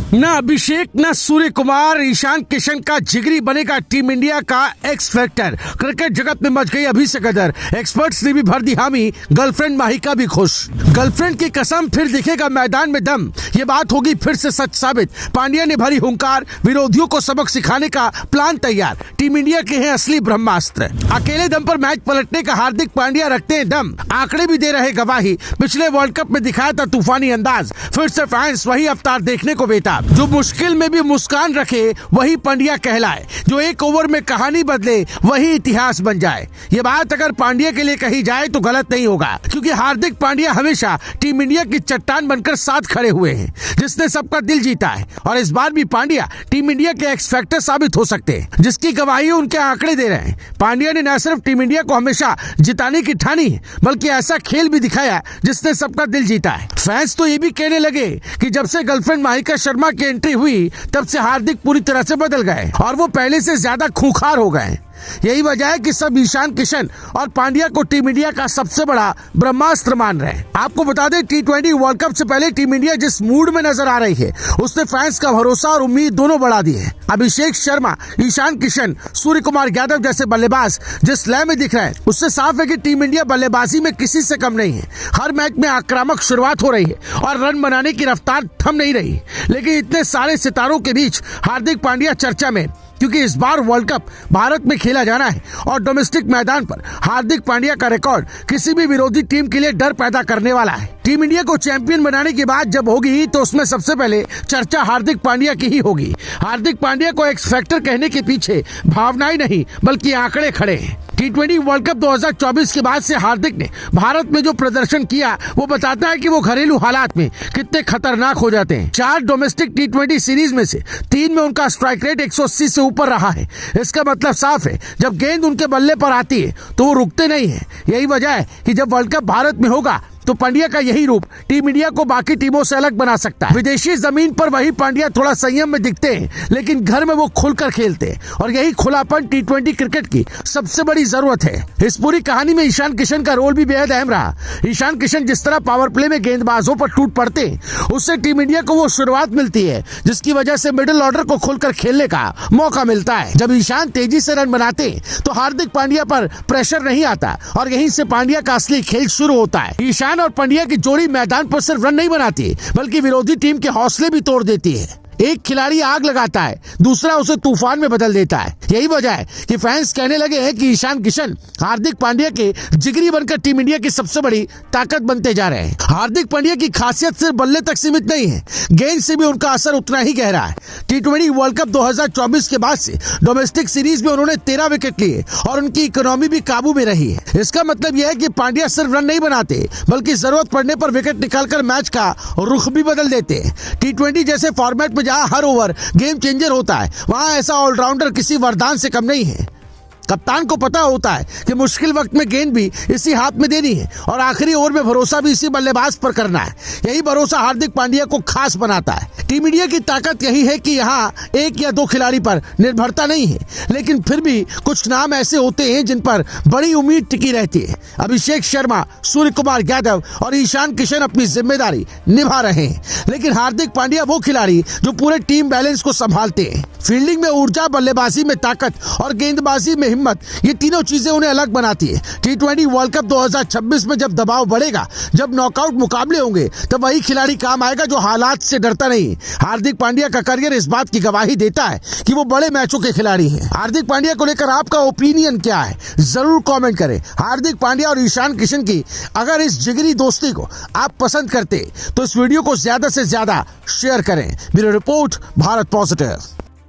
ना अभिषेक ना सूर्य कुमार, ईशान किशन का जिगरी बनेगा टीम इंडिया का एक्स फैक्टर। क्रिकेट जगत में मच गई अभी से कदर, एक्सपर्ट्स ने भी भर दी हामी, गर्लफ्रेंड माहिका भी खुश। गर्लफ्रेंड की कसम फिर दिखेगा मैदान में दम, ये बात होगी फिर से सच साबित। पांड्या ने भरी हुंकार, विरोधियों को सबक सिखाने का प्लान तैयार। टीम इंडिया के हैं असली ब्रह्मास्त्र, अकेले दम पर मैच पलटने का हार्दिक पांड्या रखते हैं दम। आंकड़े भी दे रहे गवाही, पिछले वर्ल्ड कप में दिखाया था तूफानी अंदाज, फिर से फैंस वही अवतार देखने को बेताब। जो मुश्किल में भी मुस्कान रखे वही पांड्या कहलाए, जो एक ओवर में कहानी बदले वही इतिहास बन जाए। ये बात अगर पांड्या के लिए कही जाए तो गलत नहीं होगा, क्योंकि हार्दिक पांड्या हमेशा टीम इंडिया की चट्टान बनकर साथ खड़े हुए हैं, जिसने सबका दिल जीता है। और इस बार भी पांड्या टीम इंडिया के एक्स फैक्टर साबित हो सकते हैं, जिसकी गवाही उनके आंकड़े दे रहे हैं। पांड्या ने न सिर्फ टीम इंडिया को हमेशा जिताने की ठानी है, बल्कि ऐसा खेल भी दिखाया जिसने सबका दिल जीता है। फैंस तो ये भी कहने लगे कि जब से गर्लफ्रेंड माहिका शर्मा की एंट्री हुई तब से हार्दिक पूरी तरह से बदल गए और वो पहले से ज्यादा खूंखार हो गए। यही वजह है कि सब ईशान किशन और पांड्या को टीम इंडिया का सबसे बड़ा ब्रह्मास्त्र मान रहे हैं। आपको बता दें, T20 वर्ल्ड कप से पहले टीम इंडिया जिस मूड में नजर आ रही है, उसने फैंस का भरोसा और उम्मीद दोनों बढ़ा दी है। अभिषेक शर्मा, ईशान किशन, सूर्य कुमार यादव जैसे बल्लेबाज जिस लय में दिख रहे हैं, उससे साफ है कि टीम इंडिया बल्लेबाजी में किसी से कम नहीं है। हर मैच में आक्रामक शुरुआत हो रही है और रन बनाने की रफ्तार थम नहीं रही। लेकिन इतने सारे सितारों के बीच हार्दिक पांड्या चर्चा में, क्योंकि इस बार वर्ल्ड कप भारत में खेला जाना है और डोमेस्टिक मैदान पर हार्दिक पांड्या का रिकॉर्ड किसी भी विरोधी टीम के लिए डर पैदा करने वाला है। टीम इंडिया को चैंपियन बनाने की बात जब होगी तो उसमें सबसे पहले चर्चा हार्दिक पांड्या की ही होगी। हार्दिक पांड्या को एक्स फैक्टर कहने के पीछे भावनाएं नहीं बल्कि आंकड़े खड़े हैं। T20 वर्ल्ड कप 2024 के बाद से हार्दिक ने भारत में जो प्रदर्शन किया वो बताता है कि वो घरेलू हालात में कितने खतरनाक हो जाते हैं। 4 डोमेस्टिक T20 सीरीज में से 3 में उनका स्ट्राइक रेट 180 से ऊपर रहा है। इसका मतलब साफ है, जब गेंद उनके बल्ले पर आती है तो वो रुकते नहीं है। यही वजह है कि जब वर्ल्ड कप भारत में होगा तो पांड्या का यही रूप टीम इंडिया को बाकी टीमों से अलग बना सकता है। विदेशी जमीन पर वही पांड्या थोड़ा संयम में दिखते हैं, लेकिन घर में वो खुलकर खेलते हैं और यही खुलापन T20 क्रिकेट की सबसे बड़ी जरूरत है। इस पूरी कहानी में ईशान किशन का रोल भी बेहद अहम रहा। ईशान किशन जिस तरह पावर प्ले में गेंदबाजों पर टूट पड़ते हैं, उससे टीम इंडिया को वो शुरुआत मिलती है जिसकी वजह से मिडिल ऑर्डर को खुलकर खेलने का मौका मिलता है। जब ईशान तेजी से रन बनाते तो हार्दिक पांड्या पर प्रेशर नहीं आता और यहीं से पांड्या का असली खेल शुरू होता है। ईशान और पांड्या की जोड़ी मैदान पर सिर्फ रन नहीं बनाती, बल्कि विरोधी टीम के हौसले भी तोड़ देती है। एक खिलाड़ी आग लगाता है, दूसरा उसे तूफान में बदल देता है। यही वजह है कि फैंस कहने लगे हैं कि ईशान किशन हार्दिक पांड्या के जिगरी बनकर टीम इंडिया की सबसे बड़ी ताकत बनते जा रहे हैं। हार्दिक पांड्या की खासियत सिर्फ बल्ले तक सीमित नहीं है, गेंद से भी उनका असर उतना ही गहरा है। T20 वर्ल्ड कप 2024 के बाद से डोमेस्टिक सीरीज में उन्होंने 13 विकेट लिए और उनकी इकोनॉमी भी काबू में रही है। इसका मतलब यह है कि पांड्या सिर्फ रन नहीं बनाते, बल्कि जरूरत पड़ने पर विकेट निकालकर मैच का रुख भी बदल देते हैं। T20 जैसे फॉर्मेट में जहां हर ओवर गेम चेंजर होता है, वहां ऐसा ऑलराउंडर किसी वरदान से कम नहीं है। कप्तान को पता होता है कि मुश्किल वक्त में गेंद भी इसी हाथ में देनी है और आखिरी ओवर में भरोसा भी इसी बल्लेबाज पर करना है। यही भरोसा हार्दिक पांड्या को खास बनाता है। टीम इंडिया की ताकत यही है कि यहाँ 1 या 2 खिलाड़ी पर निर्भरता नहीं है, लेकिन फिर भी कुछ नाम ऐसे होते हैं जिन पर बड़ी उम्मीद टिकी रहती है। अभिषेक शर्मा, सूर्य कुमार यादव और ईशान किशन अपनी जिम्मेदारी निभा रहे हैं, लेकिन हार्दिक पांड्या वो खिलाड़ी जो पूरे टीम बैलेंस को संभालते हैं। फील्डिंग में ऊर्जा, बल्लेबाजी में ताकत और गेंदबाजी में हिम्मत, ये तीनों चीजें उन्हें अलग बनाती है। T20 वर्ल्ड कप 2026 में जब दबाव बढ़ेगा, जब नॉकआउट मुकाबले होंगे, तब वही खिलाड़ी काम आएगा जो हालात से डरता नहीं। हार्दिक पांड्या का करियर इस बात की गवाही देता है कि वो बड़े मैचों के खिलाड़ी हैं। हार्दिक पांड्या को लेकर आपका ओपिनियन क्या है, जरूर कमेंट करें। हार्दिक पांड्या और ईशान किशन की अगर इस जिगरी दोस्ती को आप पसंद करते तो इस वीडियो को ज्यादा से ज्यादा शेयर करें। Bureau report, Bharat positive.